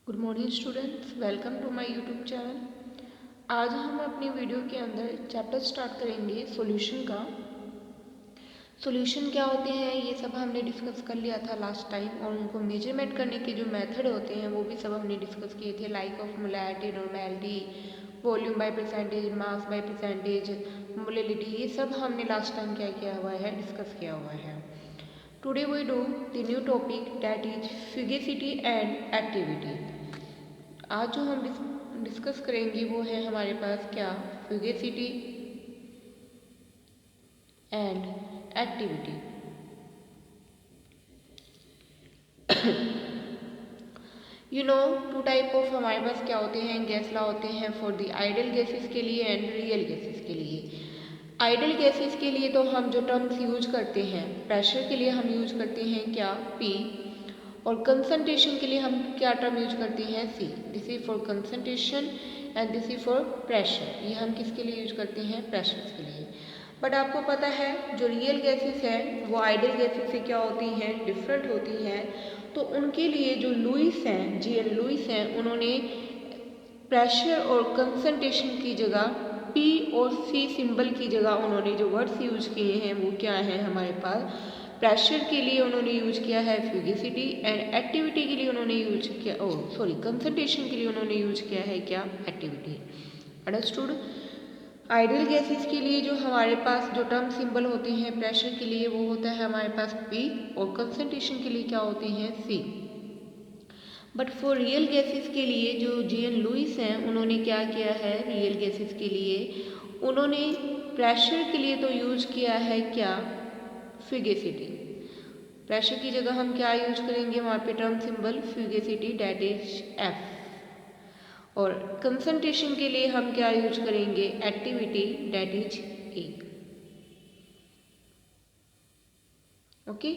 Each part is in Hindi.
Good morning students, welcome to my YouTube channel. आज हम अपनी वीडियो के अंदर चैप्टर स्टार्ट करेंगे सॉल्यूशन का। सॉल्यूशन क्या होते हैं ये सब हमने डिस्कस कर लिया था लास्ट टाइम, और उनको मेजरमेंट करने के जो मेथड होते हैं वो भी सब हमने डिस्कस किए थे, like of molarity, normality, volume by percentage, mass by percentage, molality, ये सब हमने लास्ट टाइम क्या किया हुआ है, डिस्कस किया हुआ है। Today we do the new topic that is fugacity and activity. आज जो हम डिस्कस करेंगे वो है हमारे पास क्या, fugacity and activity. You know two type of हमारे पास क्या होते हैं, गैस ला होते हैं फॉर द आइडल गैसेस के लिए एंड रियल गैसेस के लिए। आइडल गैसेस के लिए तो हम जो टर्म्स यूज करते हैं, प्रेशर के लिए हम यूज करते हैं क्या, पी, और कंसंट्रेशन के लिए हम क्या टर्म यूज करते हैं, C. This is for concentration and this is for pressure. ये हम किसके लिए यूज करते हैं, प्रेशर के लिए। बट आपको पता है जो रियल गैसेस हैं वो आइडल गैसेस से क्या होती हैं, डिफरेंट होती हैं। तो उनके लिए जो लुईस हैं, जीएन लुईस हैं, उन्होंने प्रेशर और कंसंट्रेशन की जगह पी और सी सिंबल की जगह उन्होंने जो वर्ड्स यूज किए हैं वो क्या है हमारे पास। प्रेशर के लिए उन्होंने यूज किया है फ्यूगिसिटी, एंड एक्टिविटी के लिए उन्होंने यूज किया, कंसंट्रेशन के लिए उन्होंने यूज किया है क्या, एक्टिविटी। अंडरस्टूड। आइडियल गैसेस के लिए जो हमारे पास जो टर्म सिंबल होते हैं प्रेशर के लिए वो होता है हमारे पास पी, और कंसंट्रेशन के लिए क्या होते हैं, सी। बट फॉर रियल गैसेस के लिए जो जीएन लुईस हैं उन्होंने क्या किया है, रियल गैसेस के लिए उन्होंने प्रेशर के लिए तो यूज किया है क्या, फ्यूगेसिटी। प्रेशर की जगह हम क्या यूज करेंगे वहाँ पे, term symbol fugacity, that is F. और कंसंट्रेशन के लिए हम क्या यूज करेंगे, activity, that is A. Okay,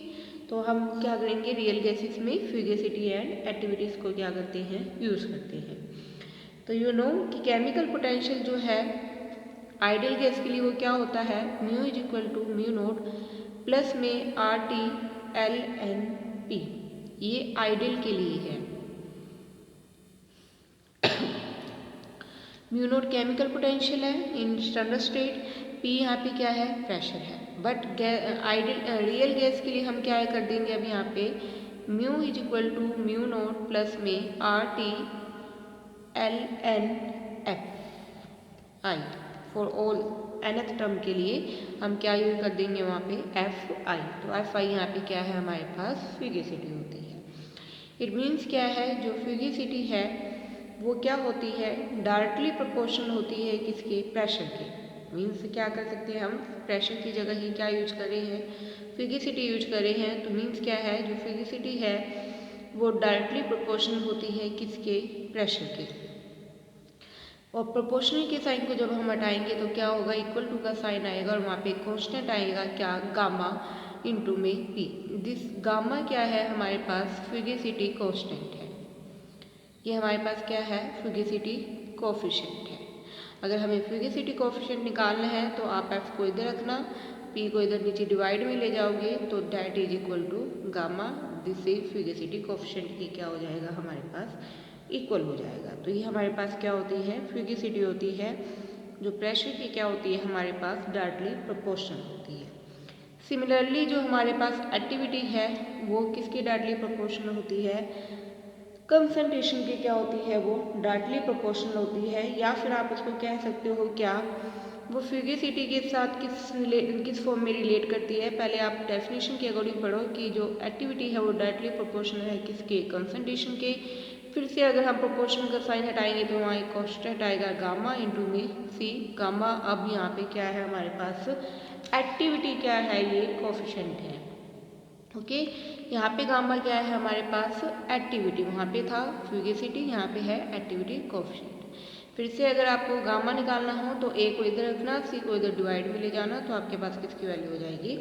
तो हम क्या करेंगे, रियल गैसेस में फ्यूगेसिटी एंड एक्टिविटीज को क्या करते हैं, यूज करते हैं। तो यू नो कि केमिकल पोटेंशियल जो है आइडियल गैस के लिए वो क्या होता है, mu is equal to mu naught plus में R T L N P. ये आइडियल के लिए है। म्यू नोट केमिकल पोटेंशियल है इन स्टैंडर्ड स्टेट, पी यहाँ पे क्या है, प्रेशर है। बट आइडियल रियल गैस के लिए हम क्या कर देंगे अब यहाँ पे, mu is equal to mu naught plus में R T L N F I. For all nth term के लिए हम क्या यूज कर देंगे वहाँ पे, एफ आई। तो एफ आई यहाँ पे क्या है हमारे पास, फ्यूगिसिटी होती है। इट मीन्स क्या है, जो फ्यूगिसिटी है वो क्या होती है, डायरेक्टली प्रोपोर्शनल होती है किसके, प्रेशर के। मीन्स क्या कर सकते हैं हम, प्रेशर की जगह ही क्या यूज कर रहे हैं, फ्यूगिसिटी यूज कर रहे हैं। तो मीन्स क्या है, जो फ्यूगिसिटी है वो डायरेक्टली प्रोपोर्शनल होती है किसके, प्रेशर के। और प्रोपोर्शनल के साइन को जब हम हटाएंगे तो क्या होगा, इक्वल टू का साइन आएगा और वहाँ पे कांस्टेंट आएगा क्या, गामा इंटू में पी। दिस गामा क्या है हमारे पास, फ्यूगिसिटी कांस्टेंट है। ये हमारे पास क्या है, फ्यूगिसिटी कोफिशिएंट है। अगर हमें फ्यूगिसिटी कोफिशिएंट निकालना है तो आप एफ को इधर रखना, पी को इधर नीचे डिवाइड में ले जाओगे तो that is equal to gamma. This से फ्यूगिसिटी कोफिशिएंट की क्या हो जाएगा हमारे पास, इक्वल हो जाएगा। तो ये हमारे पास क्या होती है, फ्यूगिसिटी होती है, जो प्रेशर की क्या होती है हमारे पास, डायरेक्टली प्रोपोर्शनल होती है। सिमिलरली जो हमारे पास एक्टिविटी है वो किसकी डायरेक्टली प्रोपोर्शनल होती है, कंसंट्रेशन की क्या होती है, वो डायरेक्टली प्रोपोर्शनल होती है। या फिर आप उसको कह सकते हो क्या, वो फ्यूगिसिटी के साथ किस फॉर्म में रिलेट करती है। पहले आप डेफिनेशन के अकॉर्डिंग पढ़ो कि जो एक्टिविटी है वो डायरेक्टली प्रोपोर्शनल है किसके, कंसंट्रेशन के। फिर से अगर हम प्रोपोर्शनल का साइन हटाएंगे तो वहाँ एक कांस्टेंट आएगा गामा इंटू में सी, गामा। अब यहाँ पे क्या है हमारे पास, एक्टिविटी क्या है, ये कोफिशिएंट है। ओके, यहाँ पे गामा क्या है हमारे पास, एक्टिविटी, वहाँ पे था फ्यूगिसिटी, यहाँ पे है एक्टिविटी कोफिशिएंट। फिर से अगर आपको गामा निकालना हो तो ए को इधर रखना, सी को इधर डिवाइड में ले जाना, तो आपके पास किसकी वैल्यू हो जाएगी,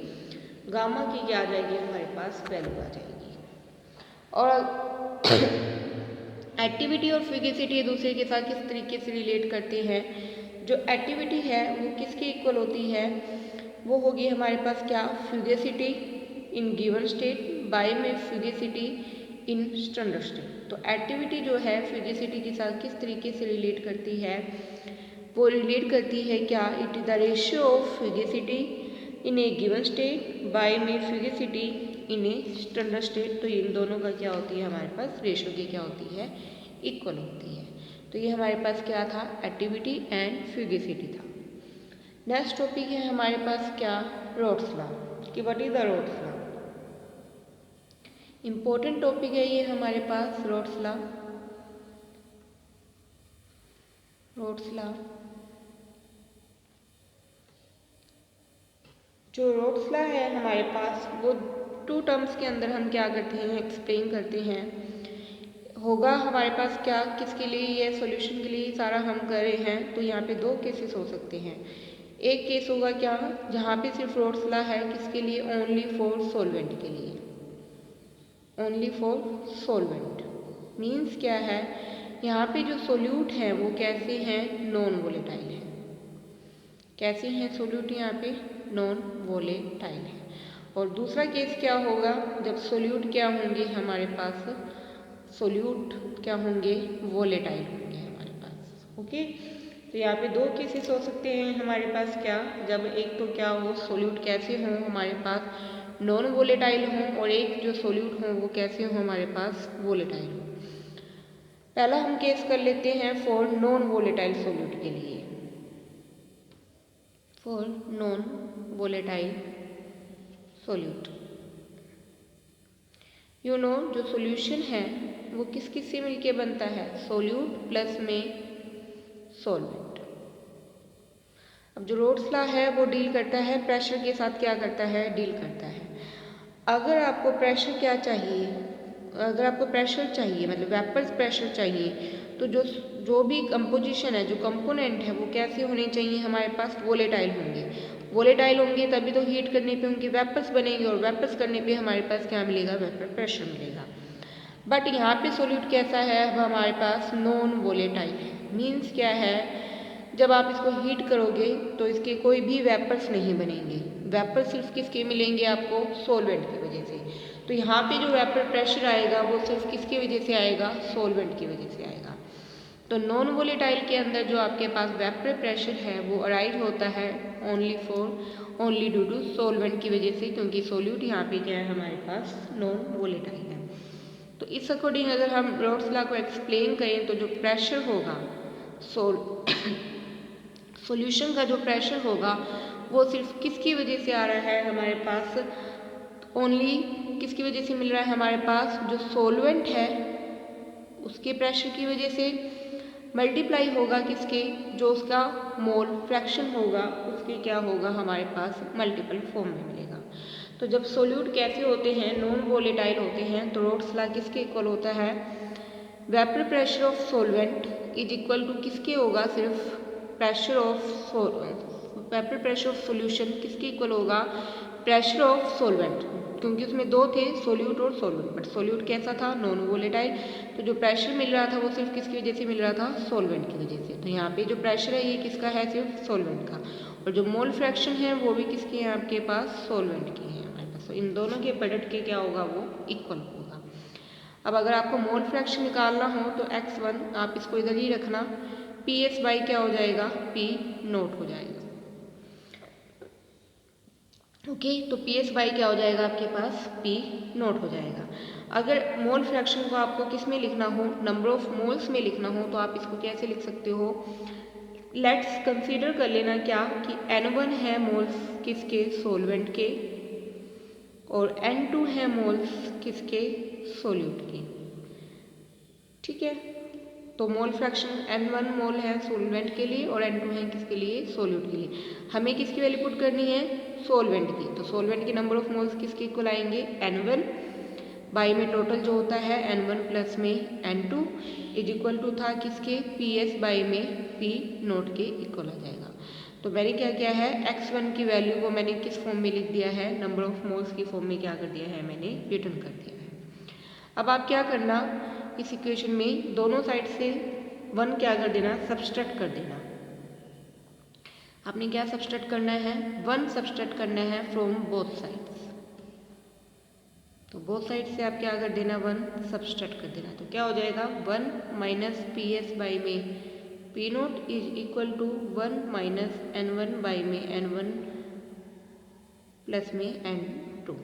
गामा की क्या आ जाएगी हमारे पास, वैल्यू आ जाएगी। और एक्टिविटी और फ्यूगिसिटी एक दूसरे के साथ किस तरीके से रिलेट करते हैं। जो एक्टिविटी है वो किसके इक्वल होती है, वो होगी हमारे पास क्या, फ्यूगिसिटी इन गिवन स्टेट बाय में फ्यूगिसिटी इन स्टैंडर्ड स्टेट। तो एक्टिविटी जो है फिजिसिटी के साथ किस तरीके से रिलेट करती है, वो रिलेट करती है क्या, it is the ratio of fugacity in a given state by में fugacity in a standard state. तो इन दोनों का क्या होती है हमारे पास, रेशियो की क्या होती है, इक्वल होती है। तो ये हमारे पास क्या था, एक्टिविटी एंड फिजिसिटी था। नेक्स्ट टॉपिक है हमारे पास क्या, रोड्स लॉ, कि what is the Raoult's law. Important topic है ये हमारे पास रोड्स लॉ। रोड्स लॉ, जो रोड्स लॉ है हमारे पास वो 2 टर्म्स के अंदर हम क्या करते हैं, एक्सप्लेन करते हैं। होगा हमारे पास क्या, किसके लिए, ये सॉल्यूशन के लिए सारा हम कर रहे हैं। तो यहाँ पे 2 केसेस हो सकते हैं। एक केस होगा क्या, जहाँ पे सिर्फ रोड्स लॉ है, किसके लिए, ओनली फॉर सॉल्वेंट के लिए, ओनली फॉर सॉल्वेंट। मीन्स क्या है, यहाँ पे जो सोल्यूट है वो कैसे हैं, नॉन वोलेटाइल है। कैसे हैं सोल्यूट, यहाँ पे नॉन वोलेटाइल है। और दूसरा केस क्या होगा, जब सोल्यूट क्या होंगे हमारे पास, सोल्यूट क्या होंगे, वोलेटाइल होंगे हमारे पास। ओके, तो यहाँ पे 2 केसेस हो सकते हैं हमारे पास क्या, जब एक तो क्या हो, सोल्यूट कैसे हो हमारे पास, नॉन वोलेटाइल हो, और एक जो सोल्यूट हो वो कैसे हो हमारे पास, वोलेटाइल हो। पहला हम केस कर लेते हैं फॉर नॉन वोलेटाइल सोल्यूट के लिए। For non volatile solute, you know जो सॉल्यूशन है वो किस किस से मिलके बनता है, सोल्यूट प्लस में सॉल्वेंट। अब जो रोड्स लॉ है वो डील करता है प्रेशर के साथ, क्या करता है, डील करता है। अगर आपको प्रेशर क्या चाहिए, अगर आपको प्रेशर चाहिए मतलब वेपर्स प्रेशर चाहिए, तो जो भी कंपोजिशन है, जो कंपोनेंट है वो कैसे होने चाहिए हमारे पास, वोलेटाइल होंगे। वोलेटाइल होंगे तभी तो हीट करने पे उनके वेपर्स बनेंगे, और वेपर्स करने पे हमारे पास क्या मिलेगा, वेपर प्रेशर मिलेगा। बट यहाँ पे सोल्यूट कैसा है, अब हमारे पास नॉन वोलेटाइल है। मीन्स क्या है, जब आप इसको हीट करोगे तो इसके कोई भी वेपर्स नहीं बनेंगे। वेपर सिर्फ किसके मिलेंगे आपको, सोलवेंट की वजह से। तो यहाँ पे जो वेपर प्रेशर आएगा वो सिर्फ किसकी वजह से आएगा, सोलवेंट की वजह से आएगा। तो नॉन वोलेटाइल के अंदर जो आपके पास वेपर प्रेशर है वो अराइज होता है ओनली ड्यू टू सोलवेंट की वजह से, क्योंकि सोल्यूट यहाँ पे क्या है हमारे पास, नॉन वोलेटाइल है। तो इस अकॉर्डिंग अगर हम रोड्स लॉ को एक्सप्लेन करें तो जो प्रेशर होगा सॉल्यूशन का जो प्रेशर होगा वो सिर्फ किसकी वजह से आ रहा है हमारे पास, ओनली किसकी वजह से मिल रहा है हमारे पास, जो सोलवेंट है उसके प्रेशर की वजह से, मल्टीप्लाई होगा किसके, जो उसका मोल फ्रैक्शन होगा उसके क्या होगा हमारे पास, मल्टीपल फॉर्म में मिलेगा। तो जब सोल्यूट कैसे होते हैं, नॉन वोलेटाइल होते हैं, तो रोड्स लॉ किसके इक्वल होता है, vapour pressure of solvent is equal to किसके होगा, सिर्फ pressure of vapour pressure of solution किसके इक्वल होगा, प्रेशर ऑफ सोलवेंट, क्योंकि उसमें 2 थे, सोल्यूट और सोलवेंट। बट सोल्यूट कैसा था, नॉन वोलेटाइल, तो जो प्रेशर मिल रहा था वो सिर्फ किसकी वजह से मिल रहा था, सोलवेंट की वजह से। तो यहाँ पे जो प्रेशर है ये किसका है, सिर्फ सोलवेंट का, और जो मोल फ्रैक्शन है वो भी किसके हैं आपके पास, सोलवेंट की है हमारे पास। तो इन दोनों के प्रोडक्ट के क्या होगा, वो इक्वल होगा। अब अगर आपको मोल फ्रैक्शन निकालना हो तो x1 आप इसको इधर ही रखना, PS बाई क्या हो जाएगा, P नोट हो जाएगा। ओके, तो PS बाई क्या हो जाएगा आपके पास, P नोट हो जाएगा। अगर मोल फ्रैक्शन को आपको किस में लिखना हो, नंबर ऑफ मोल्स में लिखना हो, तो आप इसको कैसे लिख सकते हो, लेट्स कंसीडर कर लेना क्या कि N1 है मोल्स किसके, सोलवेंट के, और N2 है मोल्स किसके, सोल्यूट के। ठीक है, तो मोल फ्रैक्शन N1 मोल है सोलवेंट के लिए और N2 है किसके लिए, सोल्यूट के लिए। हमें किसकी वैल्यू पुट करनी है, सोलवेंट की। तो सोलवेंट के नंबर ऑफ मोल्स किसके इक्वल आएंगे, N1 बाई में टोटल जो होता है N1 प्लस में N2 इज इक्वल टू था किसके, PS बाई में P नोट के इक्वल आ जाएगा। तो मैंने क्या किया है, x1 की वैल्यू को मैंने किस फॉर्म में लिख दिया है, नंबर ऑफ मोल्स की फॉर्म में क्या कर दिया है, मैंने रिटर्न कर दिया है। अब आप क्या करना, इस इक्वेशन में दोनों साइड से 1 क्या कर देना, सब्सट्रैक्ट कर देना। आपने क्या सब्सट्रैक्ट करना है, 1 सब्सट्रैक्ट करना है फ्रॉम बोथ साइड्स। तो बोथ साइड से आप क्या कर देना 1 सब्सट्रैक्ट कर देना। तो क्या हो जाएगा 1 माइनस पी एस बाई में P note is equal to 1 minus N1 by में N1 प्लस में N2।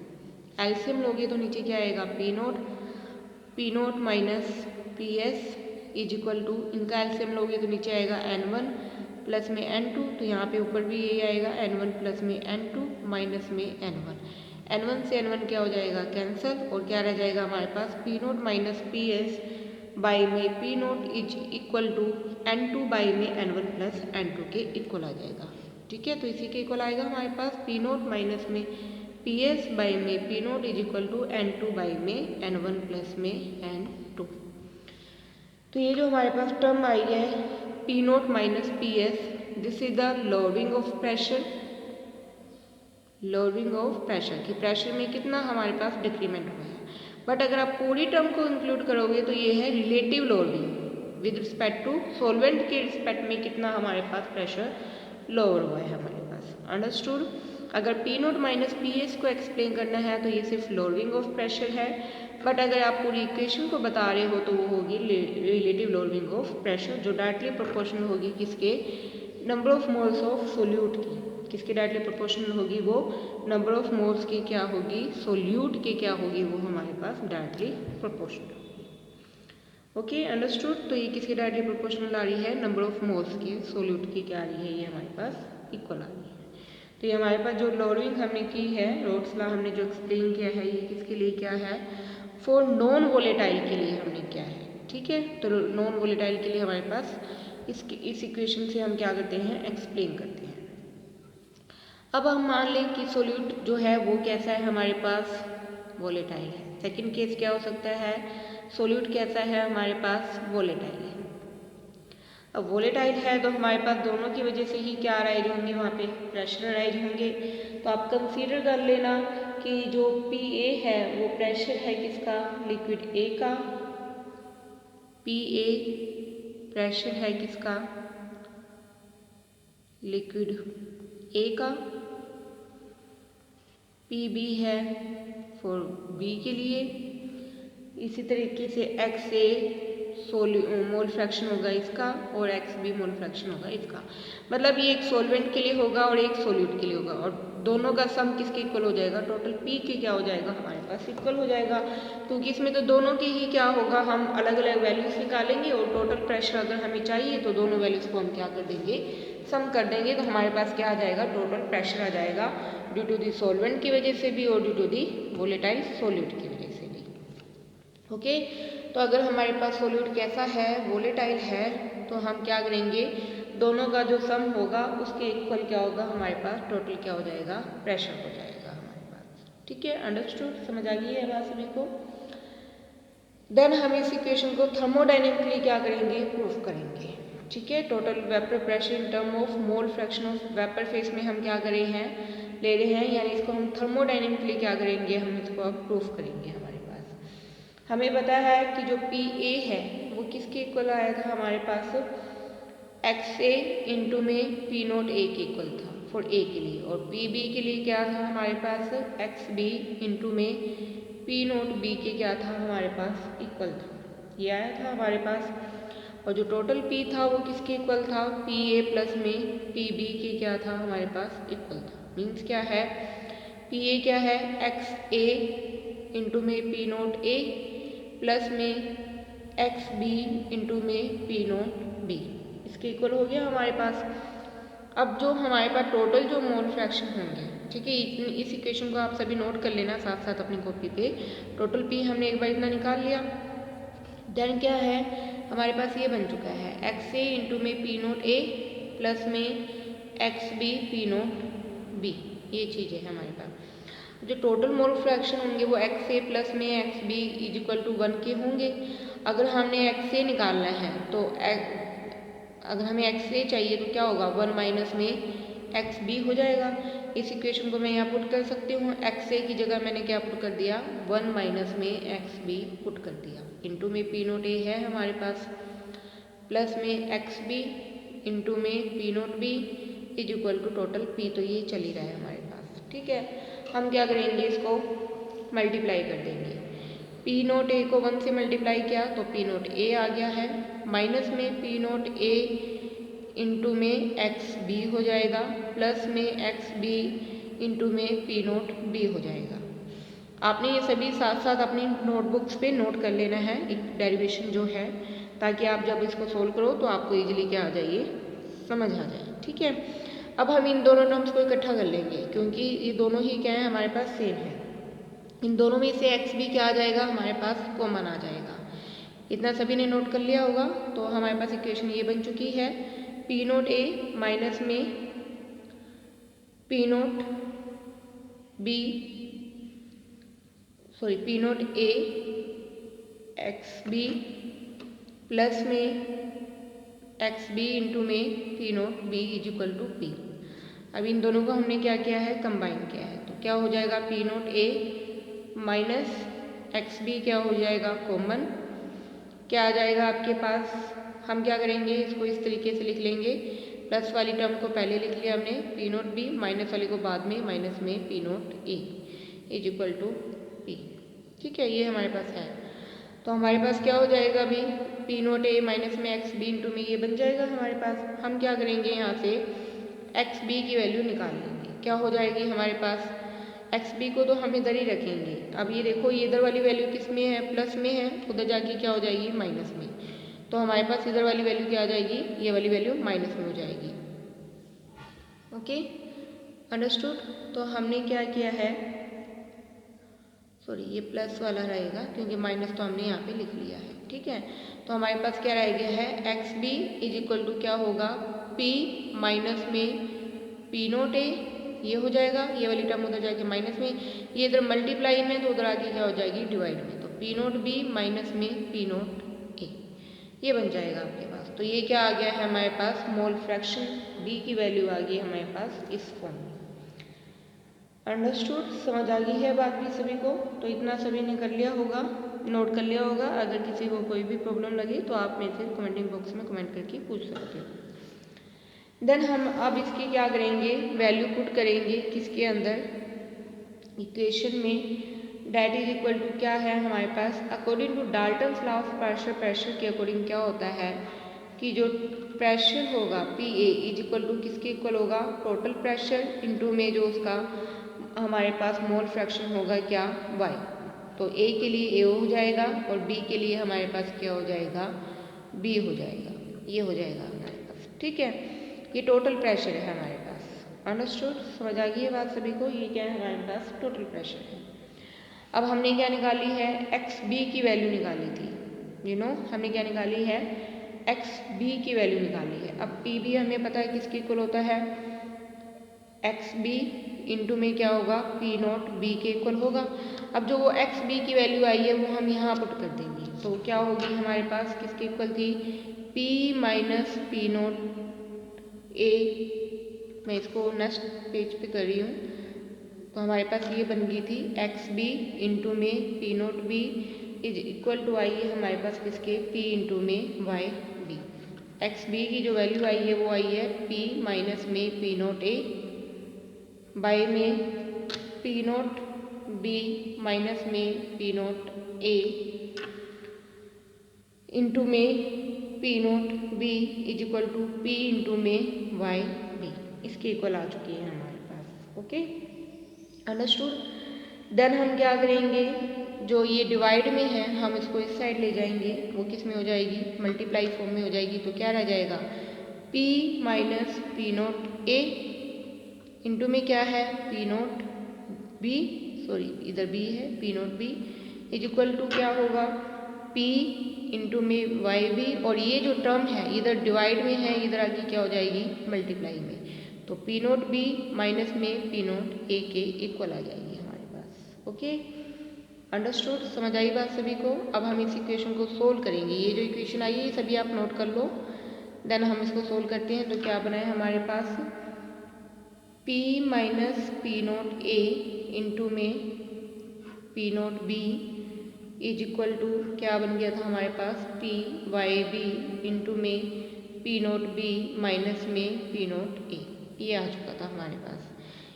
एलसीएम लोगे तो नीचे क्या आएगा P note minus P S is equal to, इनका एलसीएम लोगे तो नीचे आएगा N1 प्लस में N2, तो यहाँ पे ऊपर भी यही आएगा N1 प्लस में N2 माइनस में N1 से N1 क्या हो जाएगा कैंसल, और क्या रह जाएगा हमारे पास P note minus P S by में P note is equal to N2 by में N1 प्लस N2 के इक्वल आ जाएगा। ठीक है, तो इसी के इक्वल आएगा हमारे पास पी नोट माइनस में पी एस बाई में P note is equal to N2 by में N1 प्लस में N2। तो ये जो हमारे पास टर्म आई है P note minus P S, this is the lowering of pressure, lowering of pressure कि प्रेशर में कितना हमारे पास डिक्रीमेंट हुआ है। बट अगर आप पूरी टर्म को इंक्लूड करोगे तो ये है relative lowering with respect to solvent के रिस्पेक्ट में कितना हमारे पास प्रेशर लोअर हुआ है हमारे पास। अंडरस्टूड। अगर P note minus P S को एक्सप्लेन करना है तो ये सिर्फ लोअरिंग ऑफ प्रेशर है, बट अगर आप पूरी इक्वेशन को बता रहे हो तो वो होगी रिलेटिव लोअरिंग ऑफ प्रेशर, जो डायरेक्टली प्रोपोर्शनल होगी किसके number of moles of solute की, किसके डायरेक्टली प्रोपोर्शनल होगी वो नंबर ऑफ मोल्स की क्या होगी सोल्यूट के क्या होगी वो हमारे पास डायरेक्टली प्रोपोर्शनल। Okay understood. तो ये किसके डायरेक्टली प्रोपोर्शनल आ रही है नंबर ऑफ मोल्स के सोल्यूट की क्या आ रही है ये हमारे पास इक्वल आ रही है। तो ये हमारे पास जो लोअरिंग हमने की है रोड्स लॉ हमने जो एक्सप्लेन किया है ये किसके लिए क्या है फॉर नॉन वोलेटाइल के लिए हमने क्या है। ठीक है, तो नॉन वोलेटाइल के लिए हमारे पास इस इक्वेशन से हम क्या करते हैं एक्सप्लेन करते हैं। अब हम मान लें कि सोल्यूट जो है वो कैसा है हमारे पास वोलेटाइल है। सेकंड केस क्या हो सकता है सोल्यूट कैसा है हमारे पास वोलेटाइल है। अब वोलेटाइल है तो हमारे पास दोनों की वजह से ही क्या अराइज होंगे वहाँ पे प्रेशर अराइज होंगे। तो आप कंसीडर कर लेना कि जो पी ए है वो प्रेशर है किसका लिक्विड ए का, पी ए प्रेशर है किसका लिक्विड ए का, पी बी है फॉर बी के लिए। इसी तरीके से एक्स ए मोल फ्रैक्शन होगा इसका और एक्स बी मोल फ्रैक्शन होगा इसका, मतलब ये एक सॉल्वेंट के लिए होगा और एक सोल्यूट के लिए होगा, और दोनों का सम किसके इक्वल हो जाएगा टोटल पी के क्या हो जाएगा हमारे पास इक्वल हो जाएगा। क्योंकि इसमें तो दोनों के ही क्या होगा हम अलग अलग वैल्यूज निकालेंगे और टोटल प्रेशर अगर हमें चाहिए तो दोनों वैल्यूज को हम क्या कर देंगे सम कर देंगे, तो हमारे पास क्या आ जाएगा टोटल प्रेशर आ जाएगा ड्यू टू दी सॉल्वेंट की वजह से भी और due to the volatile solute की वजह से भी। ओके, तो अगर हमारे पास सोल्यूट कैसा है वोलेटाइल है तो हम क्या करेंगे दोनों का जो सम होगा उसके इक्वल क्या होगा हमारे पास टोटल क्या हो जाएगा प्रेशर हो जाएगा हमारे पास। ठीक है अंडरस्टूड, समझ आ गई है बात सभी को। देन हम इस इक्वेशन को थर्मोडायनेमिकली क्या करेंगे प्रूफ करेंगे। ठीक है, total vapour pressure in term of mole fraction of vapour face में हम क्या कर रहे हैं ले रहे हैं, यानी इसको हम थर्मोडायनेमिकली क्या करेंगे हम इसको अब प्रूफ करेंगे। हमें पता है कि जो पी ए है वो किसके इक्वल आया था हमारे पास एक्स ए इंटू में पी नोट ए के इक्वल था फॉर ए के लिए, और पी बी के लिए क्या था हमारे पास एक्स बी इंटू में पी नोट बी के क्या था हमारे पास इक्वल था, ये आया था हमारे पास। और जो टोटल पी था वो किसके इक्वल था पी ए प्लस में पी बी के क्या था हमारे पास इक्वल था। मीन्स क्या है पी ए क्या है एक्स ए इंटू में पी नोट ए प्लस में एक्स बी इंटू में पी नोट बी, इसके इक्वल हो गया हमारे पास। अब जो हमारे पास टोटल जो मोल फ्रैक्शन होंगे, ठीक है, इस इक्वेशन को आप सभी नोट कर लेना साथ साथ अपनी कॉपी पे। टोटल पी हमने एक बार इतना निकाल लिया, देन क्या है हमारे पास ये बन चुका है एक्स ए इंटू में पी नोट ए प्लस में X B P naught B, ये चीज़ है हमारे पास। जो टोटल मोल फ्रैक्शन होंगे वो एक्स ए प्लस में X B is equal to 1 के होंगे। अगर हमने एक्स ए निकालना है तो अगर हमें एक्स ए चाहिए तो क्या होगा 1 माइनस में एक्स बी हो जाएगा। इस इक्वेशन को मैं यहाँ पुट कर सकती हूँ, एक्स ए की जगह मैंने क्या पुट कर दिया 1 माइनस में एक्स बी पुट कर दिया, इंटू में पी नोट ए है हमारे पास प्लस में एक्स बी इंटू में P naught B is equal to total P, तो ये चल ही रहा है हमारे पास। ठीक है, हम क्या करेंगे इसको मल्टीप्लाई कर देंगे। पी नोट ए को 1 से मल्टीप्लाई किया तो पी नोट ए आ गया है, माइनस में पी नोट ए इंटू में एक्स बी हो जाएगा, प्लस में एक्स बी इंटू में पी नोट बी हो जाएगा। आपने ये सभी साथ साथ अपनी नोटबुक्स पे नोट कर लेना है एक डेरिवेशन जो है, ताकि आप जब इसको सोल्व करो तो आपको इजीली क्या आ जाए, समझ आ जाए। ठीक है, अब हम इन दोनों टर्म्स को इकट्ठा कर लेंगे क्योंकि ये दोनों ही क्या है हमारे पास सेम है। इन दोनों में से एक्स बी क्या आ जाएगा हमारे पास, कॉमन आ जाएगा। इतना सभी ने नोट कर लिया होगा। तो हमारे पास इक्वेशन ये बन चुकी है, पी नोट ए माइनस में P naught B, sorry P naught A X B plus में एक्स बी इंटू में P naught B is equal to P. अब इन दोनों को हमने क्या किया है, कंबाइन किया है। तो क्या हो जाएगा, P naught A minus x B क्या हो जाएगा, कॉमन। क्या आ जाएगा आपके पास, हम क्या करेंगे, इसको इस तरीके से लिख लेंगे, प्लस वाली टर्म को पहले लिख लिया हमने पी नोट बी, माइनस वाले को बाद में, माइनस में P naught A is equal to P. ठीक है, ये हमारे पास है। तो हमारे पास क्या हो जाएगा अभी, पी नोट ए माइनस में एक्स बी इंटू में ये बन जाएगा हमारे पास। हम क्या करेंगे, यहाँ से एक्स बी की वैल्यू निकाल लेंगे। क्या हो जाएगी हमारे पास, एक्स बी को तो हम इधर ही रखेंगे। अब ये देखो, ये इधर वाली वैल्यू किस में है, प्लस में है, उधर जाके क्या हो जाएगी, माइनस में। तो हमारे पास इधर वाली वैल्यू क्या आ जाएगी, ये वाली वैल्यू माइनस में हो जाएगी। Okay, understood. तो हमने क्या किया है, सॉरी ये प्लस वाला रहेगा क्योंकि माइनस तो हमने यहाँ पे लिख लिया है। ठीक है, तो हमारे पास क्या रह गया है, X B is equal to क्या होगा, पी माइनस में पी नोट ए, ये हो जाएगा, ये वाली टर्म उधर जाके माइनस में, ये इधर मल्टीप्लाई में तो उधर आके क्या हो जाएगी, डिवाइड में। तो पी नोट बी माइनस में पी नोट ए, ये बन जाएगा आपके पास। तो ये क्या आ गया है हमारे पास, मोल फ्रैक्शन डी की वैल्यू आ गई हमारे पास इस फॉर्म में। अंडरस्टूड, समझ आ गई है बात भी सभी को। तो इतना सभी ने कर लिया होगा, नोट कर लिया होगा। अगर किसी को कोई भी प्रॉब्लम लगे तो आप मेरे से कमेंटिंग बॉक्स में कमेंट करके पूछ सकते हो। देन हम अब इसकी क्या करेंगे, वैल्यू पुट करेंगे किसके अंदर, इक्वेशन में, डैट इज इक्वल टू क्या है हमारे पास, according to Dalton's law of pressure, pressure के अकॉर्डिंग क्या होता है कि जो प्रेशर होगा P A is equal to किसके इक्वल होगा, टोटल प्रेशर इंटू में जो उसका हमारे पास मोल फ्रैक्शन होगा क्या, वाई। तो ए के लिए ए हो जाएगा और बी के लिए हमारे पास क्या हो जाएगा, बी हो जाएगा, ये हो जाएगा हमारे पास। ठीक है, ये टोटल प्रेशर है हमारे पास। अंडरस्टूड, समझ आ गई है बात सभी को, ये क्या है हमारे पास, टोटल प्रेशर है। अब हमने क्या निकाली है, एक्स बी की वैल्यू निकाली थी, यू नो हमने क्या निकाली है, एक्स बी की वैल्यू निकाली है। अब पी बी हमें पता है किसके इक्वल होता है, एक्स बी इंटू में क्या होगा, पी नोट बी के इक्वल होगा। अब जो वो एक्स बी की वैल्यू आई है वो हम यहाँ पुट कर देंगे। तो क्या होगी हमारे पास, किसके इक्वल थी, पी माइनस पी नोट ए, मैं इसको नेक्स्ट पेज पे कर रही हूँ। तो हमारे पास ये बन गई थी एक्स बी इंटू में P naught B is equal to आई है हमारे पास किसके, पी इंटू में वाई बी। एक्स बी की जो वैल्यू आई है वो आई है पी माइनस में पी नोट ए बाई में पी नोट बी माइनस में पी नोट ए इंटू में P naught B is equal to P into में वाई बी, इसके इक्वल आ चुकी है हमारे पास। Okay, understood. देन हम क्या करेंगे, जो ये डिवाइड में है हम इसको इस साइड ले जाएंगे, वो किस में हो जाएगी, मल्टीप्लाई फॉर्म में हो जाएगी। तो क्या रह जाएगा, P minus P naught A into में क्या है, पी नोट बी, सॉरी इधर बी है, P naught B is equal to क्या होगा, P इंटू में वाई बी। और ये जो टर्म है इधर डिवाइड में है, इधर आके क्या हो जाएगी, मल्टीप्लाई में। तो पी नोट बी माइनस में पी नोट ए के इक्वल आ जाएगी हमारे पास। ओके, अंडरस्टूड, समझ आई बात सभी को। अब हम इस इक्वेशन को सोल्व करेंगे। ये जो इक्वेशन आई है सभी आप नोट कर लो। देन हम इसको सोल्व करते हैं। तो क्या बना है हमारे पास, P minus P naught A into में P naught B is equal to क्या बन गया था हमारे पास, P वाई बी इंटू में पी नोट बी माइनस में पी नोट ए, ये आ चुका था हमारे पास।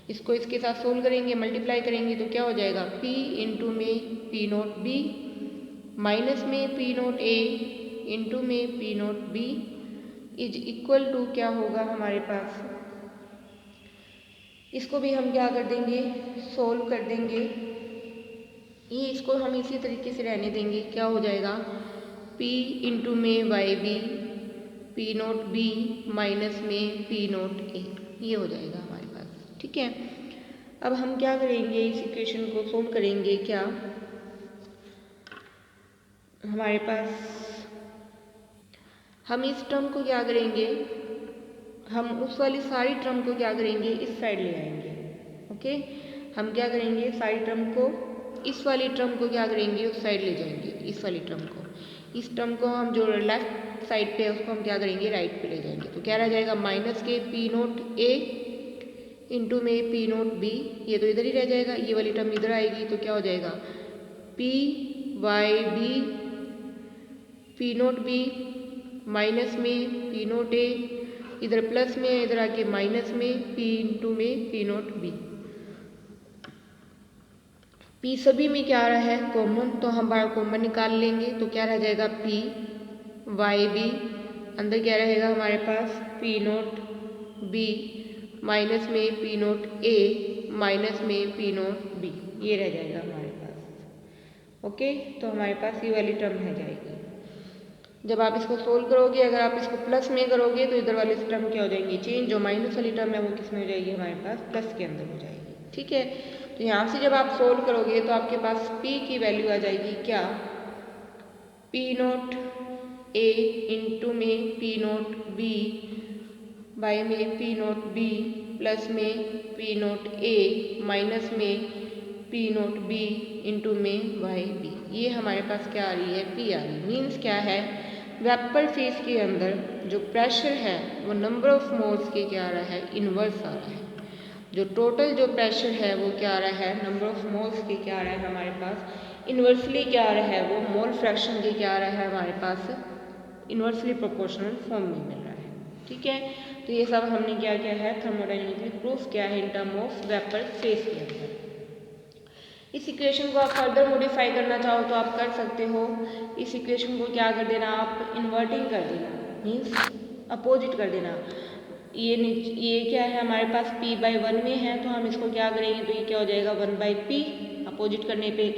इसको इसके साथ सोल्व करेंगे, मल्टीप्लाई करेंगे तो क्या हो जाएगा, P इंटू में P नोट B माइनस में P नोट A इंटू में P naught B is equal to क्या होगा हमारे पास, इसको भी हम क्या कर देंगे, सोल्व कर देंगे। ये इसको हम इसी तरीके से रहने देंगे, क्या हो जाएगा, P इंटू में Y B P naught B minus में P नोट A, ये हो जाएगा हमारे पास। ठीक है, अब हम क्या करेंगे, इस इक्वेशन को सोल्व करेंगे। क्या हमारे पास, हम इस टर्म को क्या करेंगे, हम उस वाली सारी टर्म को क्या करेंगे, इस साइड ले आएंगे। ओके, हम क्या करेंगे, सारी टर्म को, इस वाली टर्म को क्या करेंगे, उस साइड ले जाएंगे। इस वाली टर्म को, इस टर्म को हम जो लेफ्ट साइड पे है उसको हम क्या करेंगे, राइट पे ले जाएंगे। तो क्या रह जाएगा, माइनस के P नोट A इंटू में P नोट B, ये तो इधर ही रह जाएगा, ये वाली टर्म इधर आएगी तो क्या हो जाएगा, P Y B P naught B minus में P नोट A, इधर प्लस में, इधर आके माइनस में P इंटू में P नोट B। P सभी में क्या आ रहा है, कॉमन, तो हम बाहर कॉमन निकाल लेंगे तो क्या रह जाएगा, P वाई B, अंदर क्या रहेगा हमारे पास, P नोट B माइनस में P नोट A माइनस में P नोट B, ये रह जाएगा हमारे पास। ओके, तो हमारे पास ये वाली टर्म रह जाएगी। जब आप इसको सोल्व करोगे, अगर आप इसको प्लस में करोगे तो इधर वाली टर्म क्या हो जाएंगी, चेंज, जो माइनस वाली टर्म है वो किस में हो जाएगी, हमारे पास प्लस के अंदर हो जाएगी। ठीक है, तो यहाँ से जब आप सोल्व करोगे तो आपके पास P की वैल्यू आ जाएगी क्या, P नोट A इंटू में P नोट B बाई में P नोट B प्लस में P नोट A माइनस में P नोट B इंटू में वाई B। ये हमारे पास क्या आ रही है, P आ रही है। मीन्स क्या है, वेपर फेज के अंदर जो प्रेशर है वो नंबर ऑफ मोल्स के क्या आ रहा है, इनवर्स आ रहा है। जो टोटल जो प्रेशर है वो क्या आ रहा है, नंबर ऑफ मोल्स के क्या आ रहा है हमारे पास, इन्वर्सली क्या आ रहा है, वो मोल फ्रैक्शन के क्या आ रहा है हमारे पास, इन्वर्सली प्रोपोर्शनल फॉर्म में मिल रहा है। ठीक है, तो ये सब हमने क्या किया है, थर्मोडायनेमिकली प्रूफ किया है in term of vapour phase के अंदर। इस इक्वेशन को आप फर्दर मॉडिफाई करना चाहो तो आप कर सकते हो। इस इक्वेशन को क्या कर देना, आप इन्वर्टिंग कर देना, मीन्स अपोजिट कर देना। ये क्या है हमारे पास, P बाई 1 में है तो हम इसको क्या करेंगे, तो ये क्या हो जाएगा 1 बाई P अपोजिट करने पे,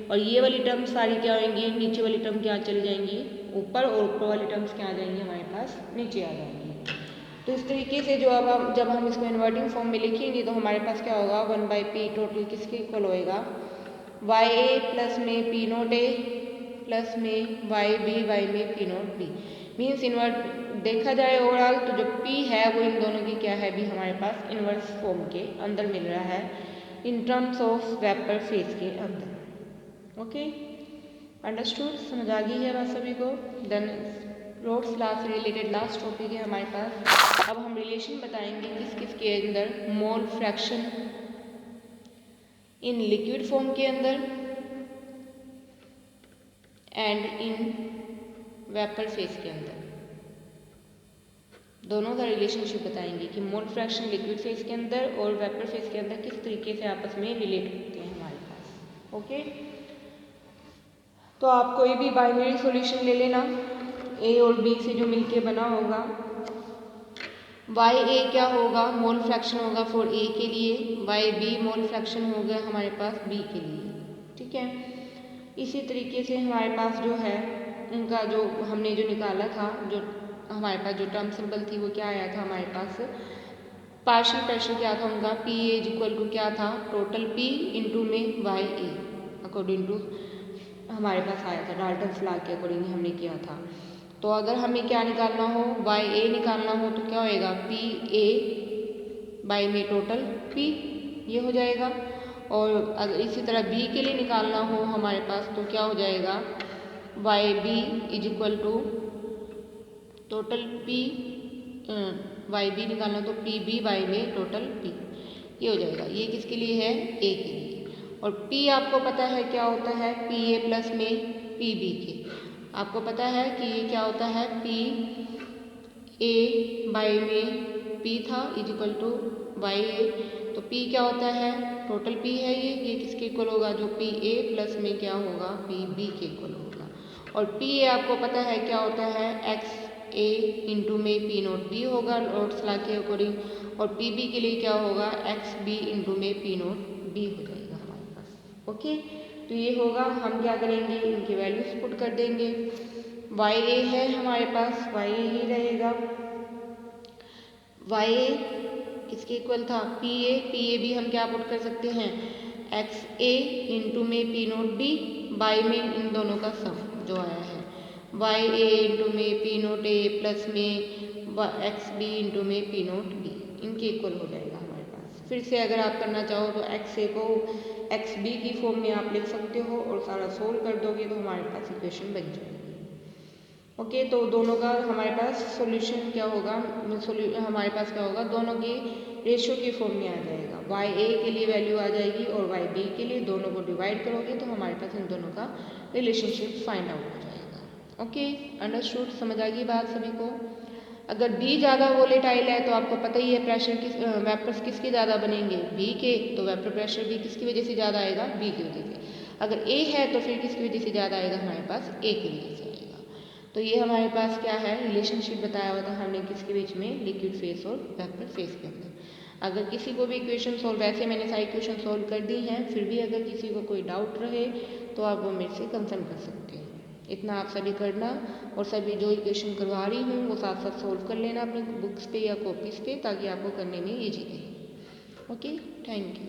और ये वाली टर्म सारी क्या होंगी, नीचे वाली टर्म क्या चली जाएंगी ऊपर, और ऊपर वाली टर्म्स क्या आ जाएंगी हमारे पास नीचे आ जाएंगी। तो इस तरीके से जब हम इसको इन्वर्टिंग फॉर्म में लिखेंगे तो हमारे पास क्या होगा, 1 बाई P टोटल किसके इक्वल होएगा, वाई ए प्लस में P नोट A प्लस में वाई B वाई में P naught B। Means invert देखा जाए ओवरऑल तो जो P है वो इन दोनों की क्या है भी हमारे पास इन्वर्स फॉर्म के अंदर मिल रहा है in terms of vapour phase के अंदर। ओके, अंडरस्टूड, समझ आ गई है बात सभी को। देन रोड्स लॉ से रिलेटेड लास्ट टॉपिक है हमारे पास। अब हम रिलेशन बताएंगे किस किस के अंदर, mole fraction in liquid form के अंदर एंड इन वेपर फेज के अंदर, दोनों का रिलेशनशिप बताएंगे कि मोल फ्रैक्शन लिक्विड फेज के अंदर और वेपर फेज के अंदर किस तरीके से आपस में रिलेट होते हैं हमारे पास। ओके, तो आप कोई भी बाइनरी सॉल्यूशन ले लेना, A और B से जो मिलके बना होगा, वाई ए क्या होगा, मोल फ्रैक्शन होगा फॉर A के लिए, वाई बी मोल फ्रैक्शन हो गया हमारे पास B के लिए। ठीक है, इसी तरीके से हमारे पास जो है उनका जो हमने जो निकाला था, जो हमारे पास जो टर्म सिंपल थी वो क्या आया था हमारे पास, पार्शियल प्रेशर क्या था उनका, P A is equal to क्या था, टोटल P इंटू में वाई ए अकॉर्डिंग टू हमारे पास आया था, डाल्टन्स लॉ के अकॉर्डिंग हमने किया था। तो अगर हमें क्या निकालना हो, वाई ए निकालना हो तो क्या होएगा, P A बाई में टोटल P, ये हो जाएगा। और अगर इसी तरह B के लिए निकालना हो हमारे पास तो क्या हो जाएगा, Y B is equal to total P, Y B निकालना तो P B बाई में टोटल P, ये हो जाएगा। ये किसके लिए है, A के लिए। और P आपको पता है क्या होता है, P A प्लस में P B के, आपको पता है कि ये क्या होता है, P A बाई में P था इज इक्वल टू वाई ए, तो P क्या होता है, टोटल P है ये किसके इक्वल होगा, जो PA प्लस में क्या होगा, PB के इक्वल होगा। और PA आपको पता है क्या होता है, XA इंटू में P नोट D होगा नोट्स ला के अकॉर्डिंग, और PB के लिए क्या होगा, XB इंटू में P नोट B हो जाएगा हमारे पास। ओके, तो ये होगा, हम क्या करेंगे, इनकी वैल्यूज पुट कर देंगे। YA है हमारे पास, YA ही रहेगा, YA किसके इक्वल था, PA भी हम क्या पुट कर सकते हैं, XA इंटू में P नोट B बाई में इन दोनों का सम जो आया है, YA इंटू में P नोट A प्लस में XB इंटू में P नोट B, इनके इक्वल हो जाएगा हमारे पास। फिर से अगर आप करना चाहो तो XA को XB की फॉर्म में आप लिख सकते हो और सारा सोल्व कर दोगे तो हमारे पास इक्वेशन बन जाएगी। ओके, तो दोनों का हमारे पास सॉल्यूशन क्या होगा, हमारे पास क्या होगा, दोनों की रेशियो की फॉर्म में आ जाएगा। YA के लिए वैल्यू आ जाएगी और YB के लिए, दोनों को डिवाइड करोगे तो हमारे पास इन दोनों का रिलेशनशिप फाइंड आउट हो जाएगा। ओके, अंडरस्टूड, समझ आ गई बात सभी को। अगर B ज़्यादा वोलेटाइल है तो आपको पता ही है प्रेशर वेपर्स किसके ज़्यादा बनेंगे, B के, तो वेपर प्रेशर भी किसकी वजह से ज़्यादा आएगा, B की वजह से। अगर A है तो फिर किसकी वजह से ज़्यादा आएगा, हमारे पास A की वजह से आएगा। तो ये हमारे पास क्या है, रिलेशनशिप बताया हुआ था हमने किसके बीच में, लिक्विड फेस और वेपर फेस के अंदर। अगर किसी को भी इक्वेशन सॉल्व, वैसे मैंने सारी इक्वेशन सॉल्व कर दी हैं, फिर भी अगर किसी को कोई डाउट रहे तो आप वो मेरे से कंसर्न कर सकते हैं। इतना आप सभी करना, और सभी जो इक्वेशन करवा रही हूँ वो साथ साथ सॉल्व कर लेना अपनी बुक्स पे या कॉपीज़ पे, ताकि आपको करने में ईजी रहे। Okay, thank you.